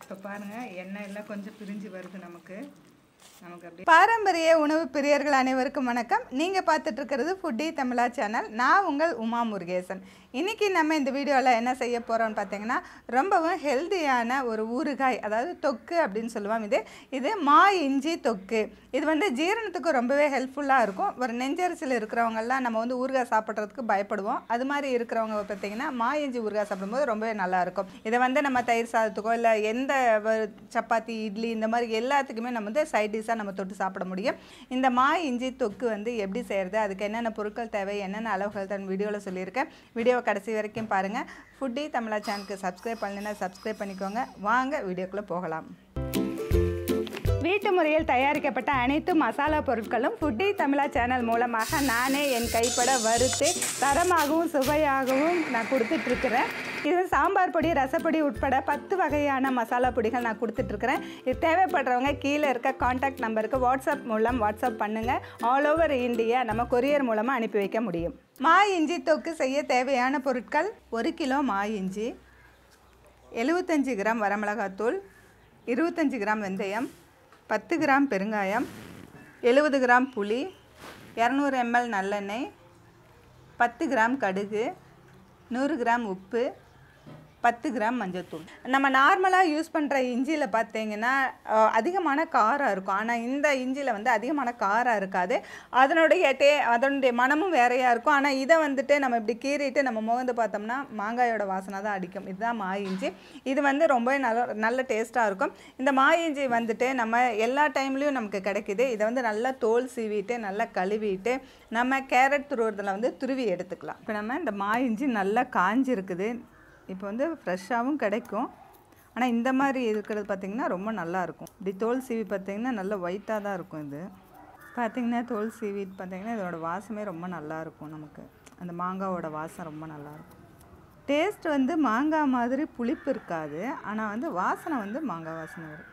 இப்போ பாருங்கள் எண்ணெய் எல்லாம் கொஞ்சம் பிரிஞ்சு வருது நமக்கு அப்படியே. பாரம்பரிய உணவு பிரியர்கள் அனைவருக்கும் வணக்கம். நீங்கள் பார்த்துட்டு இருக்கிறது ஃபுட்டி தமிழா சேனல். நான் உங்கள் உமா முருகேசன். இன்றைக்கி நம்ம இந்த வீடியோவில் என்ன செய்ய போகிறோம்னு பார்த்தீங்கன்னா, ரொம்பவும் ஹெல்த்தியான ஒரு ஊறுகாய், அதாவது தொக்கு அப்படின்னு சொல்லுவோம். இது மா இஞ்சி தொக்கு. இது வந்து ஜீரணத்துக்கு ரொம்பவே ஹெல்ப்ஃபுல்லாக இருக்கும். ஒரு நெஞ்சரிசல் இருக்கிறவங்கெல்லாம் நம்ம வந்து ஊறுகாய் சாப்பிட்றதுக்கு பயப்படுவோம். அது மாதிரி இருக்கிறவங்க பார்த்தீங்கன்னா மா இஞ்சி ஊறுகாய் சாப்பிடும்போது ரொம்பவே நல்லாயிருக்கும். இதை வந்து நம்ம தயிர் சாதத்துக்கோ இல்லை எந்த சப்பாத்தி இட்லி இந்த மாதிரி எல்லாத்துக்குமே நம்ம வந்து சைட் டிஷ்ஷாக நம்ம தொட்டு சாப்பிட முடியும். இந்த மா இஞ்சி தொக்கு வந்து எப்படி செய்கிறது, அதுக்கு என்னென்ன பொருட்கள் தேவை, என்னென்ன அளவுகள் தான் வீடியோவில் சொல்லியிருக்கேன். வீடியோவை கடைசி வரைக்கும் பாருங்கள். ஃபுட்டி தமிழா சேனலுக்கு சப்ஸ்கிரைப் பண்ணலைன்னா சப்ஸ்கிரைப் பண்ணிக்கோங்க. வாங்க வீடியோக்குள்ளே போகலாம். வீட்டு முறையில் தயாரிக்கப்பட்ட அனைத்து மசாலா பொருட்களும் ஃபுட்டி தமிழா சேனல் மூலமாக நானே என் கைப்பட வறுத்து தரமாகவும் சுவையாகவும் நான் கொடுத்துட்ருக்கிறேன். இது சாம்பார் பொடி, ரசப்பொடி உட்பட 10 வகையான மசாலா பொடிகள் நான் கொடுத்துட்ருக்கிறேன். இது தேவைப்படுறவங்க கீழே இருக்க காண்டாக்ட் நம்பருக்கு வாட்ஸ்அப் பண்ணுங்கள். ஆல் ஓவர் இந்தியா நம்ம கொரியர் மூலமாக அனுப்பி வைக்க முடியும். மா இஞ்சி தொக்கு செய்ய தேவையான பொருட்கள்: 1 கிலோ மா இஞ்சி, 75 கிராம் வரமிளகாத்தூள், 25 கிராம் வெந்தயம், 10 கிராம் பெருங்காயம், 70 கிராம் புளி, 200 ml நல்லெண்ணெய், 10 கிராம் கடுகு, 100 கிராம் உப்பு, 10 கிராம் மஞ்சள்தூள். நம்ம நார்மலாக யூஸ் பண்ணுற இஞ்சியில் பார்த்தீங்கன்னா அதிகமான காரம் இருக்கும். ஆனால் இந்த இஞ்சியில் வந்து அதிகமான காரம் இருக்காது. அதனுடைய மனமும் வேறையாக இருக்கும். ஆனால் இதை வந்துட்டு நம்ம இப்படி கீறிட்டு நம்ம முகந்து பார்த்தோம்னா மாங்காயோட வாசனை தான் அடிக்கும். இதுதான் மா இஞ்சி. இது வந்து ரொம்ப நல்ல டேஸ்ட்டாக இருக்கும். இந்த மா இஞ்சி வந்துட்டு நம்ம எல்லா டைம்லேயும் நமக்கு கிடைக்கிது. இதை வந்து நல்லா தோல் சீவிட்டு நல்லா கழுவிட்டு நம்ம கேரட் துருவுறதில் வந்து துருவி எடுத்துக்கலாம். இப்போ நம்ம இந்த மா இஞ்சி நல்லா காஞ்சிருக்குது. இப்போ வந்து ஃப்ரெஷ்ஷாகவும் கிடைக்கும். ஆனால் இந்த மாதிரி இருக்கிறது பார்த்திங்கன்னா ரொம்ப நல்லாயிருக்கும். இப்படி தோல் சீவி பார்த்திங்கன்னா நல்ல ஒயிட்டாக தான் இருக்கும். இது பார்த்திங்கன்னா தோல் சீவி பார்த்திங்கன்னா இதோட வாசமே ரொம்ப நல்லாயிருக்கும். நமக்கு அந்த மாங்காவோட வாசம் ரொம்ப நல்லாயிருக்கும். டேஸ்ட் வந்து மாங்காய் மாதிரி புளிப்பு இருக்காது. ஆனால் வந்து வாசனை வந்து மாங்காய் வாசனை வரும்.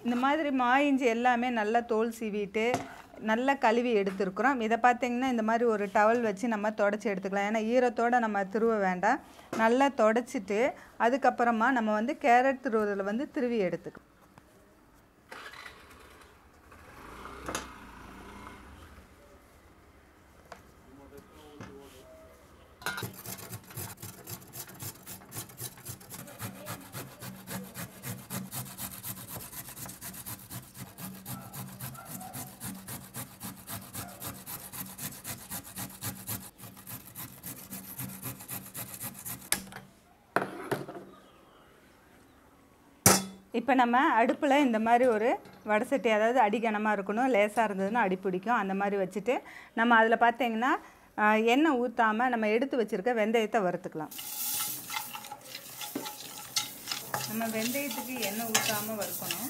இந்த மாதிரி மா இஞ்சி எல்லாமே நல்லா தோல் சீவிட்டு நல்லா கழுவி எடுத்துருக்குறோம். இதை பார்த்திங்கன்னா இந்த மாதிரி ஒரு டவல் வச்சு நம்ம தொடச்சி எடுத்துக்கலாம். ஏன்னா ஈரத்தோடு நம்ம திருவ வேண்டாம். நல்லா தொடச்சிட்டு அதுக்கப்புறமா நம்ம வந்து கேரட் துருவதில் வந்து திருவி எடுத்துக்கலாம். இப்போ நம்ம அடுப்பில் இந்த மாதிரி ஒரு வடை சட்டி, அதாவது அடிகனமாக இருக்கணும், லேசாக இருந்ததுன்னா அடி பிடிக்கும், அந்த மாதிரி வச்சுட்டு நம்ம அதில் பார்த்திங்கன்னா எண்ணெய் ஊற்றாமல் நம்ம எடுத்து வச்சுருக்க வெந்தயத்தை வறுத்துக்கலாம். நம்ம வெந்தயத்துக்கு எண்ணெய் ஊற்றாமல் வறுக்கணும்.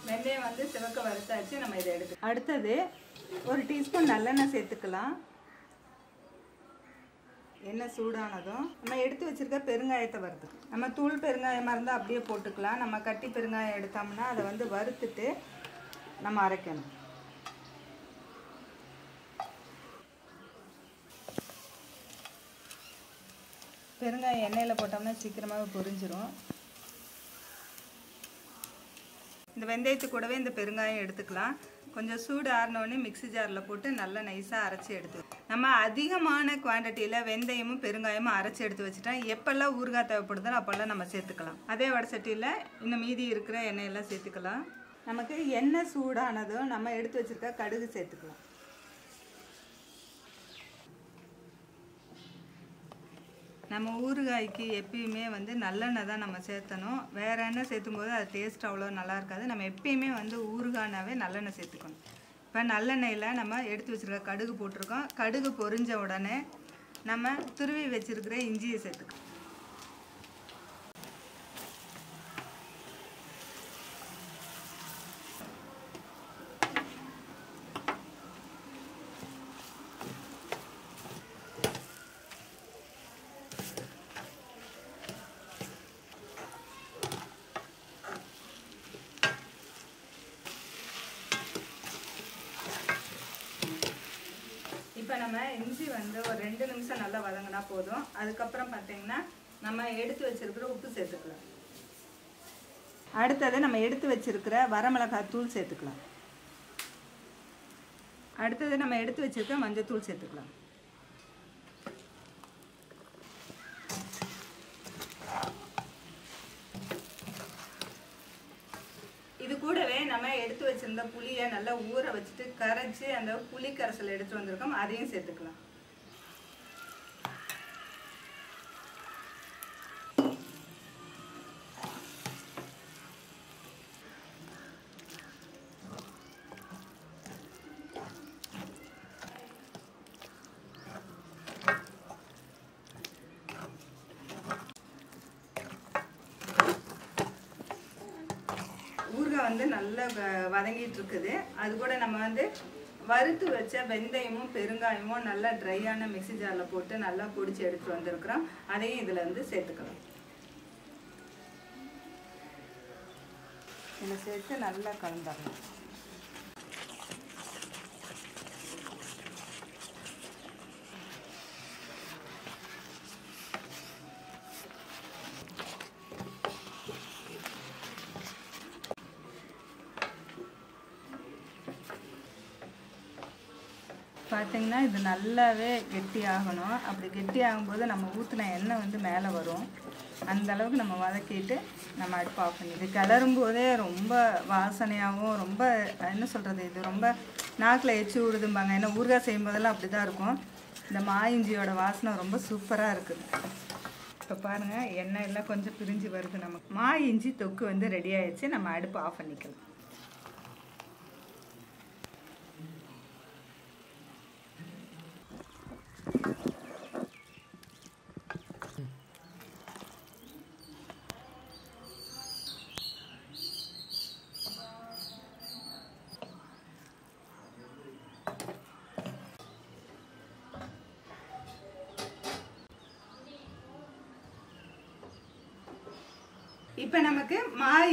வெந்தயம் வந்து சிவக்க வறுத்தாச்சு. நம்ம இதை அடுத்தது 1 டீஸ்பூன் நல்லெண்ணெய் சேர்த்துக்கலாம். எண்ணெய் சூடானதும் நம்ம எடுத்து வச்சுருக்க பெருங்காயத்தை வறுத்துக்கலாம். நம்ம தூள் பெருங்காயமாக இருந்தால் அப்படியே போட்டுக்கலாம். நம்ம கட்டி பெருங்காயம் எடுத்தோம்னா அதை வந்து வறுத்துட்டு நம்ம அரைக்கணும். பெருங்காயம் எண்ணெயில் போட்டோம்னா சீக்கிரமாக பொரிஞ்சிரும். இந்த வெந்தயத்து கூடவே இந்த பெருங்காயம் எடுத்துக்கலாம். கொஞ்சம் சூடு ஆறினோடனே மிக்ஸி ஜாரில் போட்டு நல்லா நைஸாக அரைச்சி எடுத்து நம்ம அதிகமான குவான்டிட்டியில் வெந்தயமும் பெருங்காயமும் அரைச்சி எடுத்து வச்சுட்டோம். எப்போல்லாம் ஊறுகாய் தேவைப்படுதோ அப்போல்லாம் நம்ம சேர்த்துக்கலாம். அதே வடை சட்டியில் இன்னும் மீதி இருக்கிற எண்ணெயெல்லாம் சேர்த்துக்கலாம். நமக்கு எண்ணெய் சூடானதும் நம்ம எடுத்து வச்சுருக்க கடுகு சேர்த்துக்கலாம். நம்ம ஊறுகாய்க்கு எப்பயுமே வந்து நல்லெண்ணெய் தான் நம்ம சேர்த்தணும். வேறு எண்ணெய் சேர்த்தும்போது அது டேஸ்ட் அவ்வளோ நல்லா இருக்காது. நம்ம எப்பயுமே வந்து ஊறுகாய்னாவே நல்லெண்ணெய் சேர்த்துக்கணும். இப்போ நல்லெண்ணெயில் நம்ம எடுத்து வச்சுருக்க கடுகு போட்டிருக்கோம். கடுகு பொரிஞ்ச உடனே நம்ம துருவி வச்சிருக்கிற இஞ்சியை சேர்த்துக்கலாம். இப்போ நம்ம இஞ்சி வந்து ஒரு 2 நிமிஷம் நல்லா வதங்கினா போதும். அதுக்கப்புறம் பார்த்தீங்கன்னா நம்ம எடுத்து வச்சிருக்கிற உப்பு சேர்த்துக்கலாம். அடுத்தது நம்ம எடுத்து வச்சிருக்கிற வரமிளகாய் தூள் சேர்த்துக்கலாம். அடுத்தது நம்ம எடுத்து வச்சிருக்கிற மஞ்சள் தூள் சேர்த்துக்கலாம். இது கூடவே நம்ம எடுத்து வச்சிருந்த புளியை நல்லா ஊற வச்சுட்டு கரைச்சி அந்த புளி கரைசல் எடுத்து வந்திருக்கோம், அதையும் சேர்த்துக்கலாம். ஊறுகாய் வந்து நல்லா வதங்கிட்டு இருக்குது. அது கூட நம்ம வந்து வறுத்து வச்ச வெந்தயமும் பெருங்காயமும் நல்லா ட்ரையான மிக்ஸி ஜாரில் போட்டு நல்லா பொடிச்சு எடுத்து வந்திருக்கிறோம். அதையும் இதில் வந்து சேர்த்துக்கலாம். இதில் சேர்த்து நல்லா கலந்துடலாம். பார்த்தீங்கன்னா இது நல்லாவே கெட்டியாகணும். அப்படி கெட்டியாகும்போது நம்ம ஊற்றின எண்ணெய் வந்து மேலே வரும். அந்த அளவுக்கு நம்ம வதக்கிட்டு நம்ம அடுப்பு ஆஃப் பண்ணி இது கிளறும் போதே ரொம்ப வாசனையாகவும் ரொம்ப என்ன சொல்கிறது, இது ரொம்ப நாக்கில் எச்சி விடுதும்பாங்க. ஏன்னா ஊறுகாய் செய்யும் போதெல்லாம் அப்படி தான் இருக்கும். இந்த இஞ்சியோட வாசனை ரொம்ப சூப்பராக இருக்குது. இப்போ பாருங்கள் எண்ணெய் எல்லாம் கொஞ்சம் பிரிஞ்சு வருது. நமக்கு இஞ்சி தொக்கு வந்து ரெடி ஆயிடுச்சு. நம்ம அடுப்பு ஆஃப் பண்ணிக்கலாம். இப்போ நமக்கு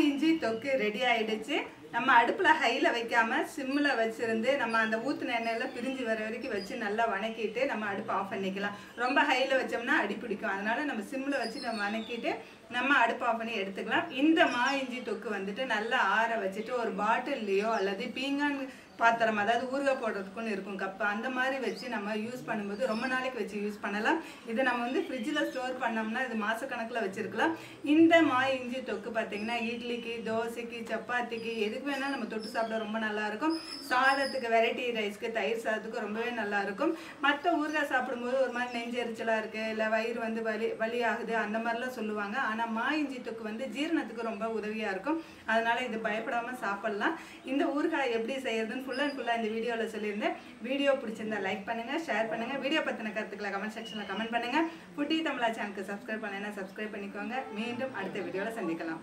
இஞ்சி தொக்கு ரெடி ஆயிடுச்சு. நம்ம அடுப்பில் ஹையில் வைக்காம சிம்மில் வச்சுருந்து நம்ம அந்த ஊற்றின எண்ணெயில் பிரிஞ்சு வர வரைக்கும் வச்சு நல்லா வணக்கிட்டு நம்ம அடுப்பு ஆஃப் பண்ணிக்கலாம். ரொம்ப ஹையில் வச்சோம்னா அடி பிடிக்கும். அதனால் நம்ம சிம்மில் வச்சு நம்ம வணக்கிட்டு நம்ம அடுப்பு ஆஃப் பண்ணி எடுத்துக்கலாம். இந்த இஞ்சி தொக்கு வந்துட்டு நல்லா ஆற வச்சுட்டு ஒரு பாட்டில்லையோ அல்லது பீங்கான் பாத்திரம், அதாவது ஊறுகாய் போடுறதுக்குன்னு இருக்கும் கப்பு, அந்த மாதிரி வச்சு நம்ம யூஸ் பண்ணும்போது ரொம்ப நாளைக்கு வச்சு யூஸ் பண்ணலாம். இதை நம்ம வந்து ஃப்ரிட்ஜில் ஸ்டோர் பண்ணோம்னா இது மாதக்கணக்கில் வச்சுருக்கலாம். இந்த இஞ்சி தொக்கு பார்த்தீங்கன்னா இட்லிக்கு, தோசைக்கு, சப்பாத்திக்கு எதுக்கு வேணாலும் நம்ம தொட்டு சாப்பிட ரொம்ப நல்லாயிருக்கும். சாதத்துக்கு, வெரைட்டி ரைஸ்க்கு, தயிர் சாதத்துக்கு ரொம்பவே நல்லாயிருக்கும். மற்ற ஊறுகாய் சாப்பிடும்போது ஒரு மாதிரி நெஞ்சு எரிச்சலாக இருக்குது, இல்லை வயிறு வந்து வலி ஆகுது, அந்த மாதிரிலாம் சொல்லுவாங்க. ஆனால் இஞ்சி தொக்கு வந்து ஜீரணத்துக்கு ரொம்ப உதவியாக இருக்கும். அதனால் இது பயப்படாமல் சாப்பிட்லாம். இந்த ஊறுகாய் எப்படி செய்யறதுன்னு ஃபுல்லாக இந்த வீடியோவில் சொல்லியிருந்தேன். வீடியோ பிடிச்சிருந்தா லைக் பண்ணுங்கள், ஷேர் பண்ணுங்கள். வீடியோ பற்றின கருத்துக்களை கமெண்ட் செக்ஷனில் கமெண்ட் பண்ணுங்கள். ஃபுட்டி தமிழா சேனலுக்கு சப்ஸ்கிரைப் பண்ணலைன்னா சப்ஸ்கிரைப் பண்ணிக்கோங்க. மீண்டும் அடுத்த வீடியோவில் சந்திக்கலாம்.